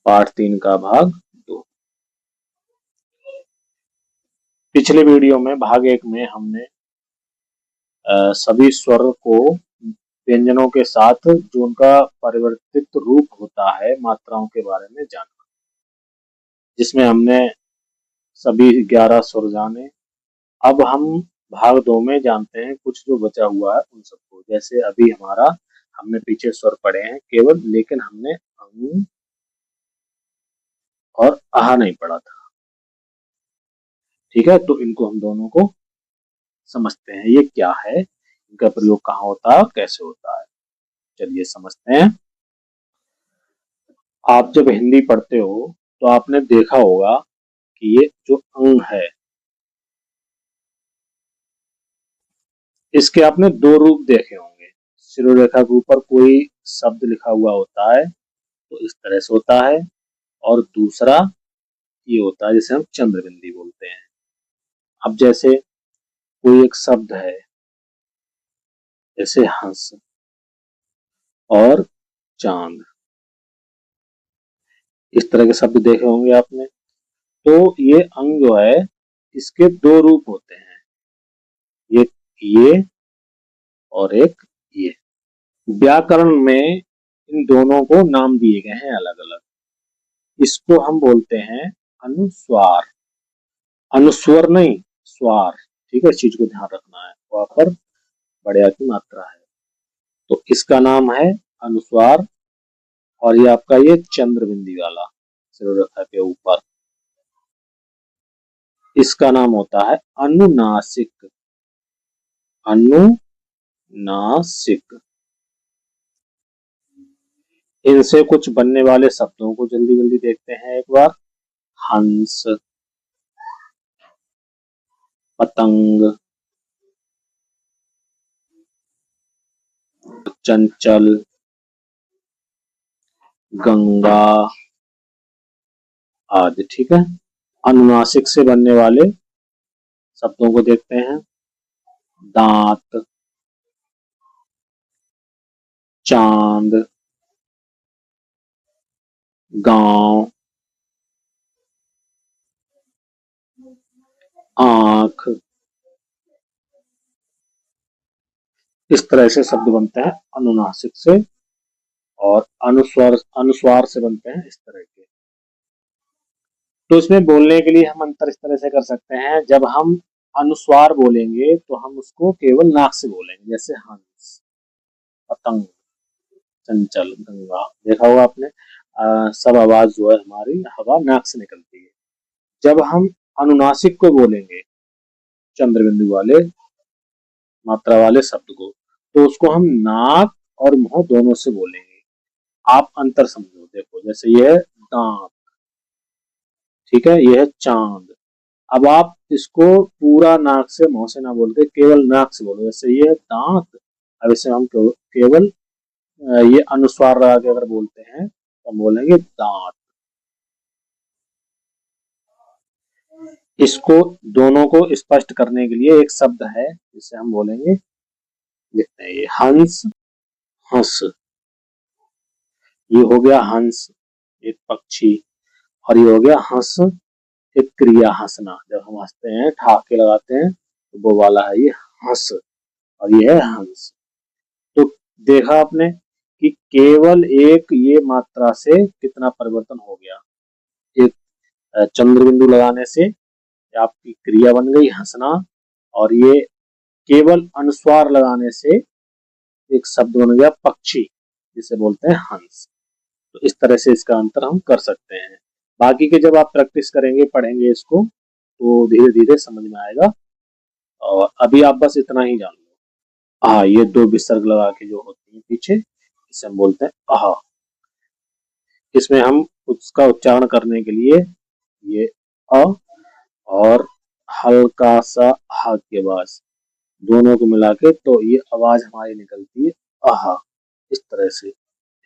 Part 3 का भाग 2। पिछले वीडियो में भाग 1 में हमने सभी स्वर को व्यंजनों के साथ जो उनका परिवर्तित रूप होता है मात्राओं के बारे में जाना, जिसमें हमने सभी 11 स्वर जाने। अब हम भाग 2 में जानते हैं कुछ जो बचा हुआ है उन सबको। जैसे अभी हमने पीछे स्वर पढ़े हैं केवल, लेकिन हमने अंग और आहा नहीं पढ़ा था। ठीक है, तो इनको हम दोनों को समझते हैं, ये क्या है, इनका प्रयोग कहाँ होता है और कैसे होता है। चलिए समझते हैं। आप जब हिंदी पढ़ते हो तो आपने देखा होगा कि ये जो अंग है, इसके आपने दो रूप देखे होंगे। शिरोरेखा के ऊपर कोई शब्द लिखा हुआ होता है तो इस तरह से होता है, और दूसरा ये होता है जिसे हम चंद्र बिंदी बोलते हैं। अब जैसे कोई एक शब्द है, जैसे हंस और चांद, इस तरह के शब्द देखे होंगे आपने। तो ये अंग जो है, इसके दो रूप होते हैं, एक ये और एक ये। व्याकरण में इन दोनों को नाम दिए गए हैं अलग अलग। इसको हम बोलते हैं अनुस्वार, अनुस्वर नहीं, स्वार। ठीक है, इस चीज को ध्यान रखना है, वहां पर बढ़िया की मात्रा है। तो इसका नाम है अनुस्वार, और ये आपका ये चंद्र बिंदी वाला शिरोरेखा के ऊपर, इसका नाम होता है अनुनासिक। अनुनासिक। इनसे कुछ बनने वाले शब्दों को जल्दी जल्दी देखते हैं एक बार। हंस, पतंग, चंचल, गंगा आदि। ठीक है, अनुनासिक से बनने वाले शब्दों को देखते हैं। दांत, चांद, गांव, आंख। इस तरह से शब्द बनते हैं अनुनासिक से, और अनुस्वार अनुस्वार से बनते हैं इस तरह के। तो इसमें बोलने के लिए हम अंतर इस तरह से कर सकते हैं, जब हम अनुस्वार बोलेंगे तो हम उसको केवल नाक से बोलेंगे, जैसे हंस, पतंग, चंचल, गंगा। देखा होगा आपने, सब आवाज जो है हमारी हवा नाक से निकलती है। जब हम अनुनासिक को बोलेंगे, चंद्र बिंदु वाले मात्रा वाले शब्द को, तो उसको हम नाक और मुंह दोनों से बोलेंगे। आप अंतर समझो, देखो जैसे ये है दांत, ठीक है, ये है चांद। अब आप इसको पूरा नाक से मुंह से ना बोल के केवल नाक से बोलो, जैसे ये है दांत। अब इसे हम केवल ये अनुस्वार लगा के अगर बोलते हैं तो हम बोलेंगे दांत। इसको दोनों को स्पष्ट करने के लिए एक शब्द है जिसे हम बोलेंगे, लिखते हैं ये हंस, हंस। ये हो गया हंस, एक पक्षी। और ये हो गया हंस, एक क्रिया, हंसना। जब हम हंसते हैं, ठहाके लगाते हैं, तो वो वाला है ये हंस, और ये है हंस। तो देखा आपने कि केवल एक ये मात्रा से कितना परिवर्तन हो गया। एक चंद्र बिंदु लगाने से आपकी क्रिया बन गई हंसना, और ये केवल अनुस्वार लगाने से एक शब्द बन गया पक्षी, जिसे बोलते हैं हंस। तो इस तरह से इसका अंतर हम कर सकते हैं। बाकी के जब आप प्रैक्टिस करेंगे, पढ़ेंगे इसको, तो धीरे धीरे समझ में आएगा। और अभी आप बस इतना ही जान लो। ये दो विसर्ग लगा के जो होती है पीछे, इसे हम बोलते हैं आहा। इसमें हम उसका उच्चारण करने के लिए ये अ और हल्का सा हा के बाद दोनों को मिला के, तो ये आवाज हमारी निकलती है आहा। इस तरह से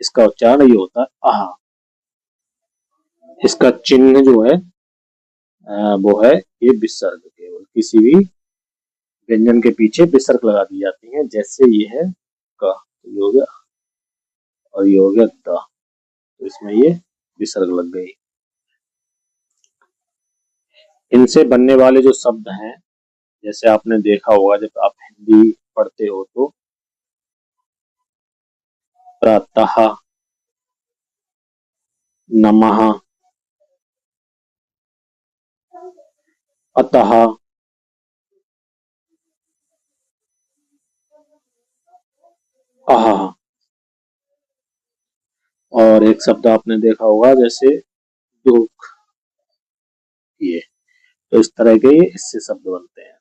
इसका उच्चारण ये होता है आहा। इसका चिन्ह जो है वो है ये विसर्ग। केवल किसी भी व्यंजन के पीछे विसर्ग लगा दी जाती है, जैसे ये है क, ये हो गया, और ये हो गया द, तो इसमें ये विसर्ग लग गई। इनसे बनने वाले जो शब्द हैं, जैसे आपने देखा होगा जब आप हिंदी पढ़ते हो तो प्रातः, नमः, अतः, अहः। और एक शब्द आपने देखा होगा जैसे दुख, ये। तो इस तरह के ये इससे शब्द बनते हैं।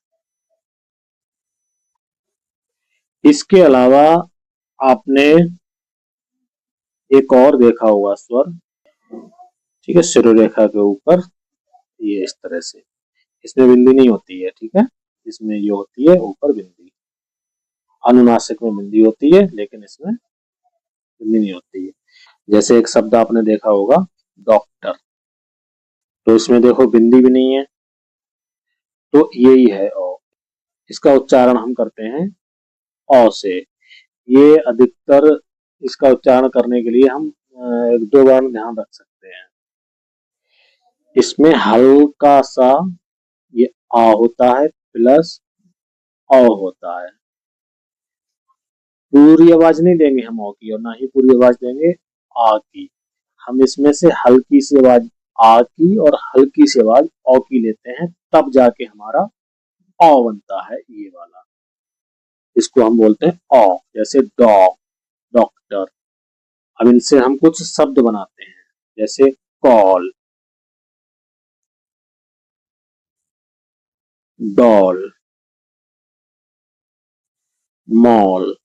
इसके अलावा आपने एक और देखा होगा स्वर, ठीक है, शिरोरेखा के ऊपर, ये इस तरह से, इसमें बिंदी नहीं होती है, ठीक है, इसमें ये होती है ऊपर बिंदी। अनुनासिक में बिंदी होती है लेकिन इसमें बिंदी नहीं होती है। जैसे एक शब्द आपने देखा होगा डॉक्टर, तो इसमें देखो बिंदी भी नहीं है, तो यही है ओ। इसका उच्चारण हम करते हैं औ से। ये अधिकतर इसका उच्चारण करने के लिए हम एक दो बार ध्यान रख सकते हैं। इसमें हल्का सा ये आ होता है प्लस औ होता है। पूरी आवाज नहीं देंगे हम औ की, और ना ही पूरी आवाज देंगे आ की। हम इसमें से हल्की सी आवाज आ की और हल्की सी आवाज औ की लेते हैं, तब जाके हमारा औ बनता है ये वाला। इसको हम बोलते हैं औ। जैसे डॉग, डॉक्टर। अब इनसे हम कुछ शब्द बनाते हैं, जैसे कॉल, डॉल, मॉल,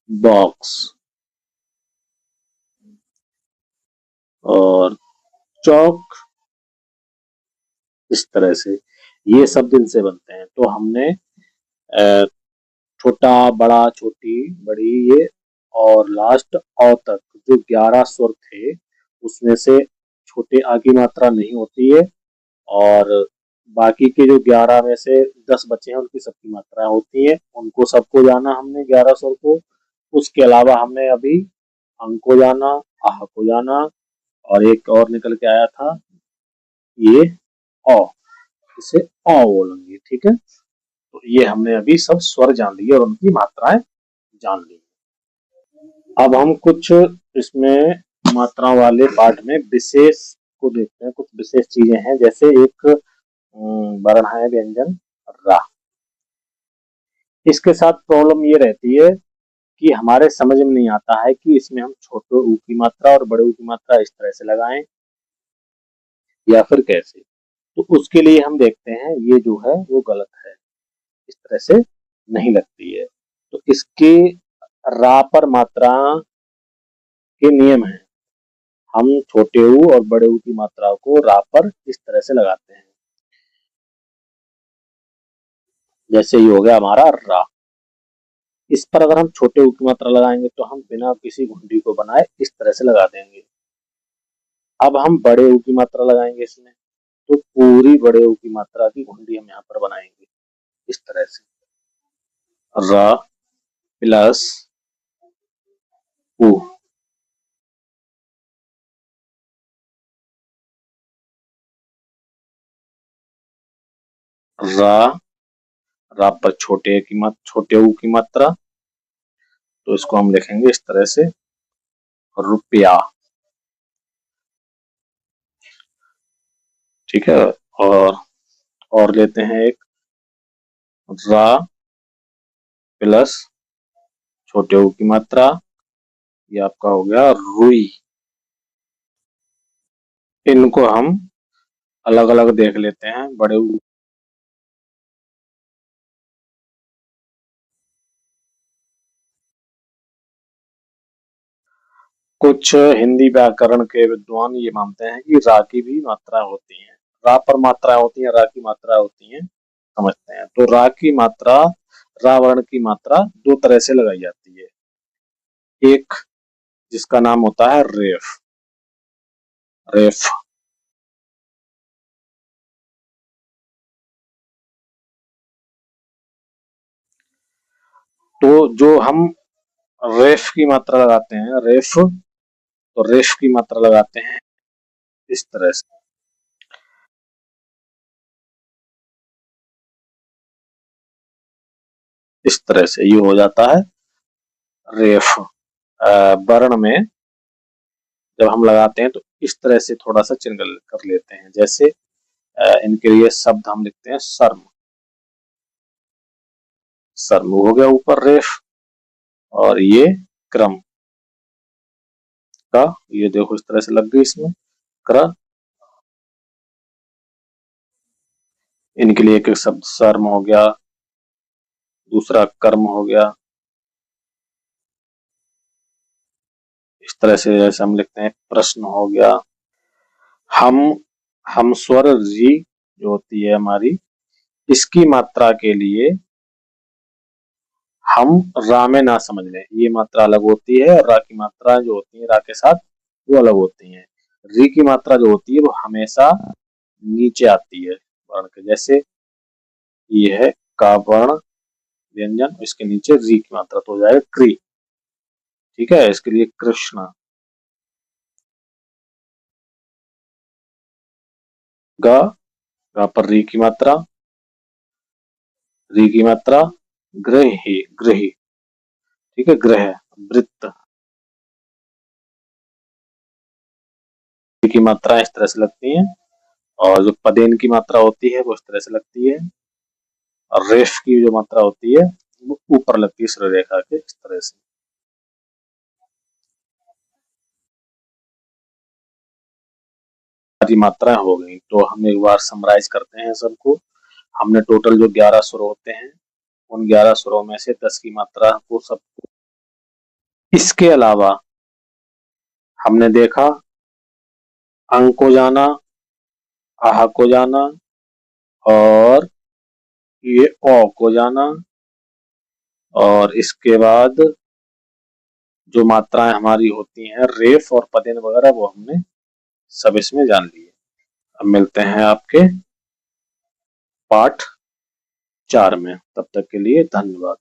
बॉक्स और चौक। इस तरह से ये शब्द इनसे बनते हैं। तो हमने छोटा, बड़ा, छोटी, बड़ी, ये और लास्ट औ तक जो 11 स्वर थे उसमें से छोटे आ की मात्रा नहीं होती है, और बाकी के जो 11 में से 10 बचे हैं उनकी सबकी मात्राएं होती हैं। उनको सबको जाना हमने 11 स्वर को। उसके अलावा हमने अभी अंक को जाना, आह को जाना, और एक और निकल के आया था ये औ, इसे औ बोलेंगे, ठीक है। तो ये हमने अभी सब स्वर जान लिए और उनकी मात्राएं जान ली। अब हम कुछ इसमें मात्रा वाले पार्ट में विशेष को देखते हैं। कुछ विशेष चीजें हैं, जैसे एक वर्ण है व्यंजन रा। इसके साथ प्रॉब्लम ये रहती है कि हमारे समझ में नहीं आता है कि इसमें हम छोटे ऊ की मात्रा और बड़े ऊ की मात्रा इस तरह से लगाएं या फिर कैसे। तो उसके लिए हम देखते हैं ये जो है वो गलत है, इस तरह से नहीं लगती है। तो इसके रा पर मात्रा के नियम है। हम छोटे ऊ और बड़े ऊ की मात्रा को रा पर इस तरह से लगाते हैं। जैसे ये हो गया हमारा रा। इस पर अगर हम छोटे ऊ की मात्रा लगाएंगे तो हम बिना किसी घुंडी को बनाए इस तरह से लगा देंगे। अब हम बड़े ऊ की मात्रा लगाएंगे इसमें, तो पूरी बड़े ऊ की मात्रा की घुंडी हम यहाँ पर बनाएंगे इस तरह से, रा प्लस ऊ। रा, रा पर छोटे ऊ की मात्रा, तो इसको हम लिखेंगे इस तरह से, रुपया, ठीक है। और लेते हैं एक रा प्लस छोटे ऊ की मात्रा, ये आपका हो गया रुई। इनको हम अलग अलग देख लेते हैं। बड़े ऊ, कुछ हिंदी व्याकरण के विद्वान ये मानते हैं कि रा की भी मात्रा होती है, रा पर मात्रा होती है, रा की मात्रा होती है, समझते हैं। तो रा की मात्रा, रा वर्ण की मात्रा दो तरह से लगाई जाती है। एक जिसका नाम होता है रेफ, रेफ। तो जो हम रेफ की मात्रा लगाते हैं, रेफ, तो रेफ की मात्रा लगाते हैं इस तरह से। इस तरह से ये हो जाता है रेफ। वर्ण में जब हम लगाते हैं तो इस तरह से थोड़ा सा चिन्ह कर लेते हैं। जैसे इनके लिए शब्द हम लिखते हैं सर्म, सर्म हो गया ऊपर रेफ, और ये क्रम का, ये देखो इस तरह से लग गई इसमें क्र। इनके लिए एक एक शब्द सर्म हो गया, दूसरा कर्म हो गया। इस तरह से जैसे हम लिखते हैं प्रश्न हो गया। हम हम स्वर री जो होती है हमारी, इसकी मात्रा के लिए हम रा में ना समझ लें, ये मात्रा अलग होती है, और रा की मात्रा जो होती है रा के साथ वो अलग होती है। री की मात्रा जो होती है वो हमेशा नीचे आती है वर्ण के। जैसे ये है का वर्ण व्यंजन, इसके नीचे री की मात्रा तो हो जाएगा क्री। ठीक है, इसके लिए कृष्ण, गा, गा पर री की मात्रा, री की मात्रा ग्रही, ग्रही। ठीक है, ग्रह, वृत्त की मात्रा इस तरह से लगती है, और जो पदेन की मात्रा होती है वो इस तरह से लगती है, और रेफ की जो मात्रा होती है वो ऊपर लगती है श्रेय रेखा के इस तरह से। सारी मात्राएं हो गई, तो हम एक बार समराइज करते हैं सबको। हमने टोटल जो 11 स्वर होते हैं, उन 11 स्वरों में से 10 की मात्रा को सबको, इसके अलावा हमने देखा अंग को जाना, आह को जाना, और ये ओ को जाना, और इसके बाद जो मात्राएं हमारी होती हैं रेफ और पदेन वगैरह वो हमने सब इसमें जान लिए। अब मिलते हैं आपके पाठ 4 में, तब तक के लिए धन्यवाद।